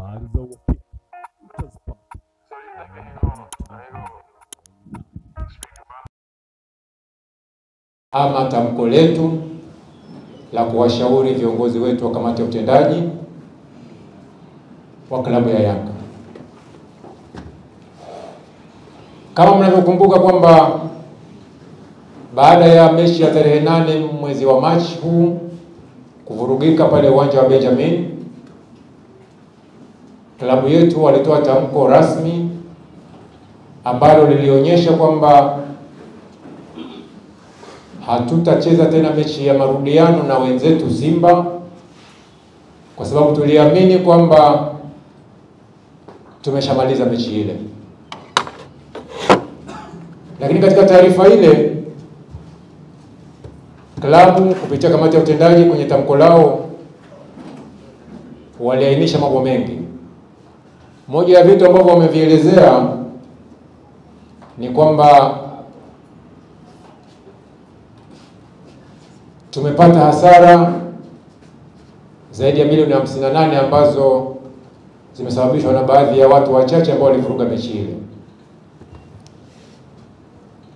Barza wa Peters Park. Ama tamko letu la kuwashauri viongozi wetu wa kamati ya utendaji wa klabu ya Yanga. Kama mnavyokumbuka kwamba baada ya mechi ya tarehe 8 mwezi wa Machi huu kuvurugika pale uwanja wa Benjamin, klabu yetu walitoa tamko rasmi ambalo lilionyesha kwamba hatutacheza tena mechi ya marudiano na wenzetu Simba, kwa sababu tuliamini kwamba tumeshamaliza mechi ile. Lakini katika taarifa ile, klabu kupitia kamati ya utendaji kwenye tamko lao waliainisha mambo mengi. Moja ya vitu ambavyo wamevielezea ni kwamba tumepata hasara zaidi ya milioni 58 ambazo zimesababishwa na baadhi ya watu wachache ambao walivuruga mechi ile.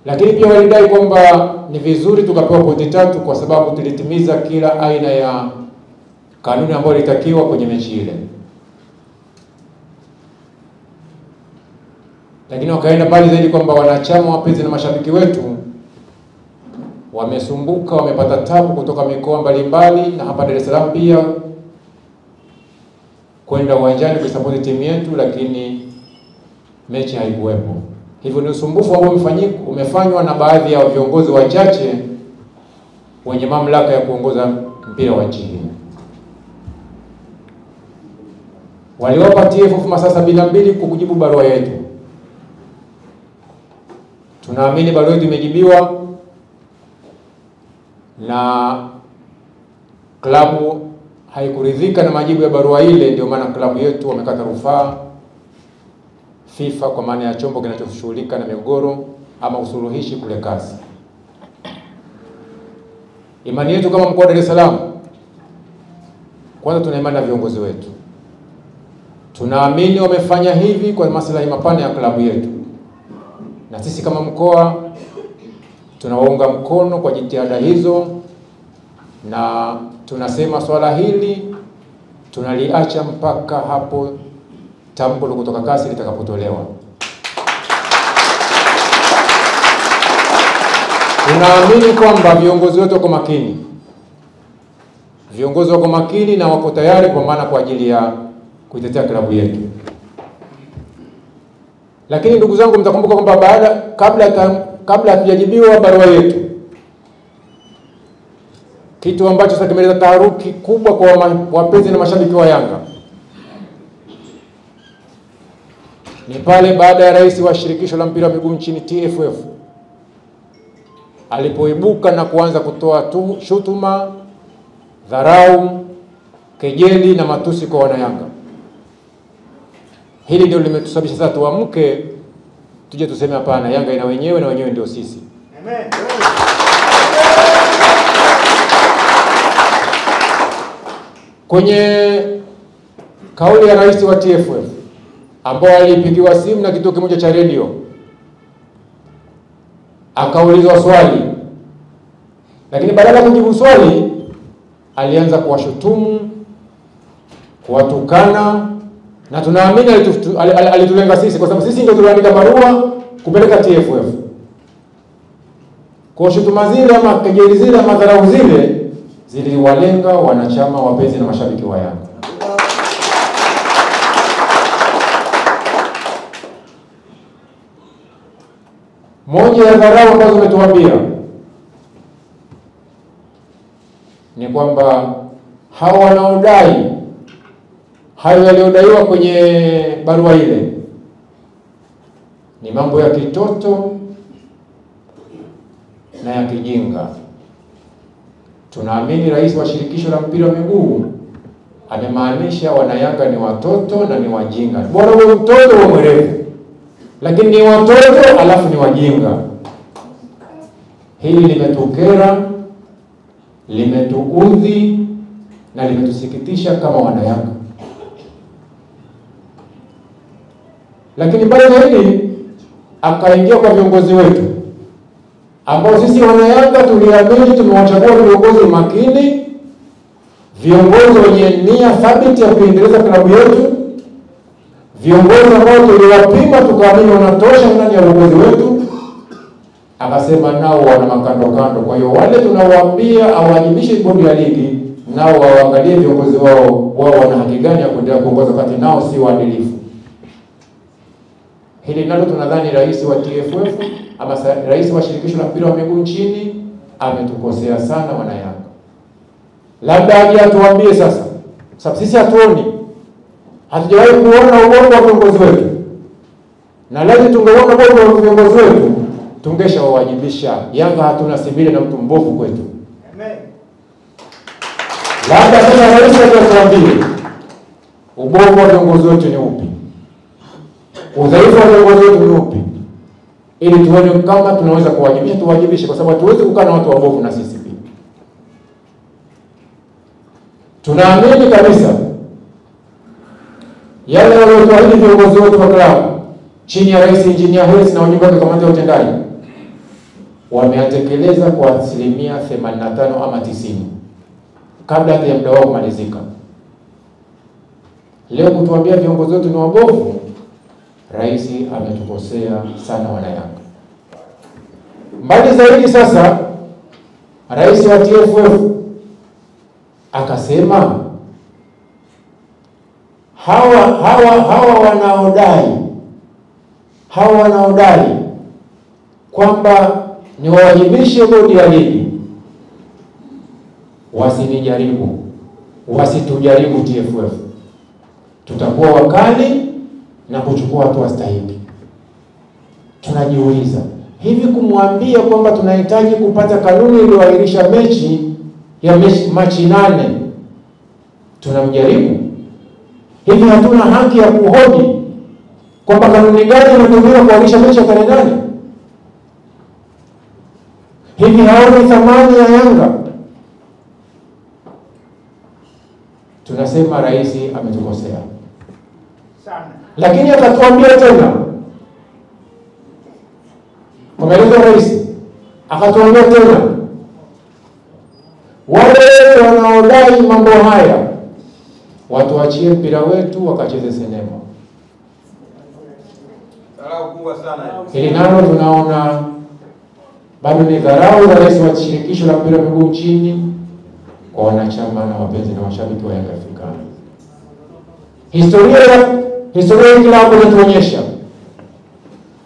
Lakini pia walidai kwamba ni vizuri tukapewa pointi 3 kwa sababu tulitimiza kila aina ya kanuni ambayo ilitakiwa kwenye mechi ile. Lakini wakaenda mbali zaidi kwamba wanachama, wapenzi na mashabiki wetu wamesumbuka, wamepata tabu kutoka mikoa mbalimbali na hapa Dar es Salaam pia kwenda uwanjani kuisupport timu yetu, lakini mechi haikuwepo. Hivyo ni usumbufu ambao umefanywa na baadhi ya viongozi wachache wenye mamlaka ya kuongoza mpira wa nchi hii. Waliwapa TFF masaa 72 kujibu barua yetu. Tunaamini barua yetu imejibiwa na klabu haikuridhika na majibu ya barua ile, ndio maana klabu yetu wamekata rufaa FIFA, kwa maana ya chombo kinachoshughulika na migogoro ama usuluhishi kule kasi. Imani yetu kama mkoa wa Dar es Salaam, kwanza tuna imani na viongozi wetu. Tunaamini wamefanya hivi kwa maslahi mapana ya klabu yetu, na sisi kama mkoa tunawaunga mkono kwa jitihada hizo, na tunasema swala hili tunaliacha mpaka hapo tamko kutoka kasi litakapotolewa. Tunaamini kwamba viongozi wetu wako makini. Viongozi wako makini na wako tayari kwa maana kwa ajili ya kuitetea klabu yetu. Lakini ndugu zangu, mtakumbuka kwamba kabla hatujajibiwa barua yetu, kitu ambacho sasa kimeleta taharuki kubwa kwa wapenzi na mashabiki wa Yanga ni pale baada ya rais wa shirikisho la mpira wa miguu nchini TFF alipoibuka na kuanza kutoa shutuma, dharau, kejeli na matusi kwa wanayanga. Hili ndio limetusababisha sasa tuamke tuje tuseme hapana, Yanga ina wenyewe na wenyewe ndio sisi. Amen. Kwenye kauli ya rais wa TFF ambao alipigiwa simu na kituo kimoja cha radio, akaulizwa swali, lakini badala ya kujibu swali alianza kuwashutumu, kuwatukana, na tunaamini alitulenga sisi kwa sababu sisi ndio tuliandika barua kupeleka TFF. Kwa shutuma zile ama kejeli zile ama dharau zile ziliwalenga wanachama, wapenzi na mashabiki wa Yanga. Moja ya dharau ambazo umetuambia ni kwamba hao wanaodai hayo yaliyodaiwa kwenye barua ile ni mambo ya kitoto na ya kijinga. Tunaamini rais wa shirikisho la mpira wa miguu amemaanisha wanayanga ni watoto na ni wajinga. Bora wewe mtoto wa mwerevu, lakini ni watoto alafu ni wajinga. Hili limetukera, limetuudhi na limetusikitisha kama wanayanga. Lakini mbali zaidi akaingia kwa viongozi wetu ambao sisi Wanayanga tuliamini tumewachagua viongozi makini, viongozi wenye nia thabiti ya kuendeleza klabu yetu, viongozi ambao tuliwapima tukaamini wanatosha ndani ya uongozi wetu. Akasema nao wana makando kando, kwa hiyo wale tunawaambia awajibishe bodi ya ligi nao waangalie viongozi wao wana haki gani ya kuendelea kuongoza wakati nao si waadilifu. Hili nalo tunadhani rais wa TFF ama rais wa shirikisho la mpira wa miguu nchini ametukosea sana Wanayanga. Labda aje atuambie sasa, sababu sisi hatuoni, hatujawahi kuona ubora wa viongozi wetu, na lazima tungeona ubora wa viongozi wetu tungesha wawajibisha. Yanga hatuna sibili na mtu mbovu kwetu. Amen. Labda sasa rais atuambie ubora wa viongozi wetu ni upi, udhaifu wa viongozi wetu ni upi, ili tuone kama tunaweza kuwajibisha, tuwajibishe, kwa sababu hatuwezi kukaa na watu wabovu na sisi pia. Tunaamini kabisa yale waliotuahidi viongozi wetu wa klabu chini ya Rais Engineer Hersi na wajumbe wa kamati ya utendaji wameatekeleza kwa 85% ama 90% kabla ya muda wao kumalizika. Leo kutuambia viongozi wetu ni wabovu, rais ametukosea sana Wanayanga. Mbali zaidi sasa, rais wa TFF akasema hawa wanaodai kwamba ni wawajibishe bodi ya ligi wasinijaribu, wasitujaribu TFF. Tutakuwa wakali na kuchukua hatua stahiki. Tunajiuliza, hivi kumwambia kwamba tunahitaji kupata kanuni iliyoahirisha mechi ya Machi 8 tunamjaribu? Hivi hatuna haki ya kuhoji kwamba kanuni gani inatumika kuahirisha mechi ya tarehe 8? Hivi haoni thamani ya Yanga? Tunasema rais ametukosea sana. Lakini akatuambia tena, kwa maelezo ya rais, akatuambia tena wale wanaodai mambo haya watuachie mpira wetu wakacheze sinema. Dharau kubwa sana. Hili nalo tunaona bado ni dharau za rais wa shirikisho la mpira wa miguu nchini kwa wanachama na wapenzi na mashabiki wa Yanga Afrika. Historia ya klabu inatuonyesha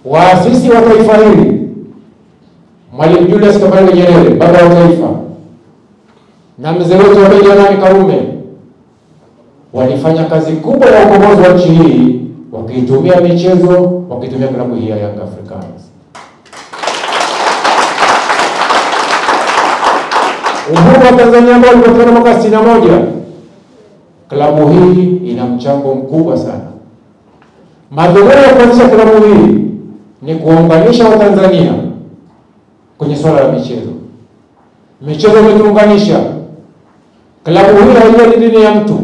waasisi wa taifa hili, Mwalimu Julius Kambarage Nyerere, baba wa taifa, na mzee wetu wa Benjamin Karume walifanya kazi kubwa ya ukombozi wa nchi hii wakitumia michezo, wakitumia klabu hii ya Young Africans. Uhuru wa Tanzania ambao ulipatikana mwaka 61, klabu hii ina mchango mkubwa sana. Madhumuni ya kuanzisha klabu hii ni kuunganisha Watanzania kwenye swala la michezo. Michezo imetuunganisha. Klabu hii haijali dini ya mtu,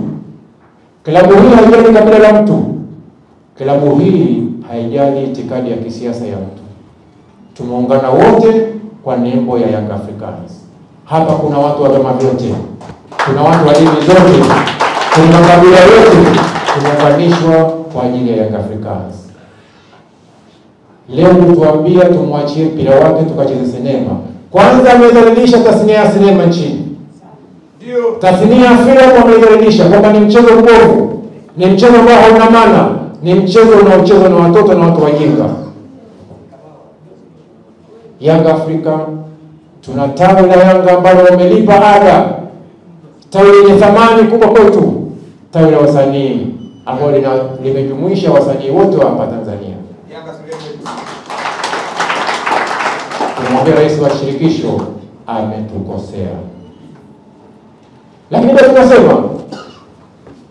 klabu hii haijali kabila la mtu, klabu hii haijali itikadi ya kisiasa ya mtu. Tumeungana wote kwa nembo ya Young Africans. Hapa kuna watu wa vyama vyote, kuna watu wa dini zote, kuna makabila yote, tumeunganishwa kwa ajili ya Young Africans. Leo mtuambia tumwachie mpira wake tukacheze sinema. Kwanza amedhalilisha tasnia ya sinema nchini. Ndio. Tasnia ya filamu amedhalilisha kwamba ni mchezo mbovu, ni mchezo ambao hauna maana, ni mchezo unaochezwa na watoto na watu wajinga. Young Africa, tuna tawi la Yanga ambalo wamelipa ada, tawi lenye thamani kubwa kwetu, tawi la wasanii ambalo limejumuisha wasanii wote wa hapa Tanzania. Tunamwambia rais wa shirikisho ametukosea. Lakini pia tunasema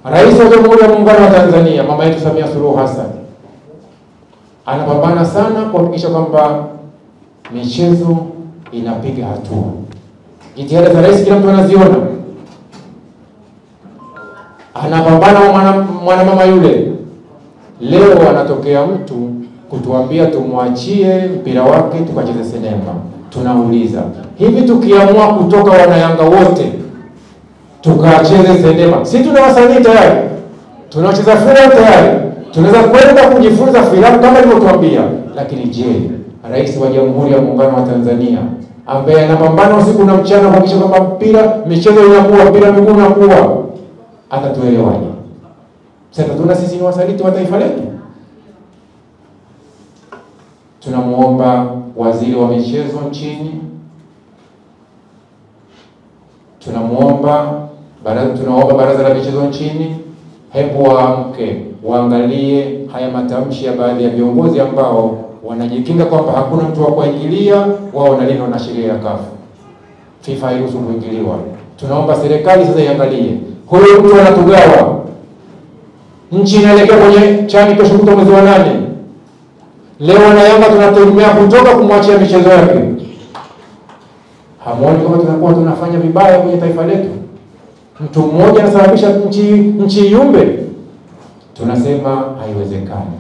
rais wa Jamhuri ya Muungano wa Tanzania, mama yetu Samia Suluhu Hassan, anapambana sana kuhakikisha kwamba michezo inapiga hatua. Jitihada za rais kila mtu anaziona. Anapambana na mwanamama yule Leo anatokea mtu kutuambia tumwachie mpira wake tukacheze sinema. Tunauliza, hivi tukiamua kutoka wanayanga wote tukacheze sinema, si tuna wasanii tayari, tunacheza filamu tayari, tunaweza kwenda kujifunza filamu kama nilivyokuambia. Lakini je, Rais wa Jamhuri ya Muungano wa Tanzania ambaye anapambana usiku na mchana kuhakikisha kwamba michezo inakuwa, mpira miguu unakuwa, atatuelewaje? Sasa tuna sisi ni wasaliti wa taifa letu? Tunamuomba waziri wa michezo nchini, tunaomba baraza la michezo nchini, hebu waamke, waangalie haya matamshi ya baadhi ya viongozi ambao wanajikinga kwamba hakuna mtu wa kuingilia, wao wanalindwa na sheria ya CAF. FIFA hairuhusu kuingiliwa. Tunaomba serikali sasa iangalie, huyo mtu anatugawa. Nchi inaelekea kwenye chani kesho kutwa mwezi wa 8. Leo na Yanga tunategemea kutoka kumwachia michezo yake. Hamuoni kama tunakuwa tunafanya vibaya kwenye taifa letu? Mtu mmoja anasababisha nchi yumbe. Tunasema haiwezekani.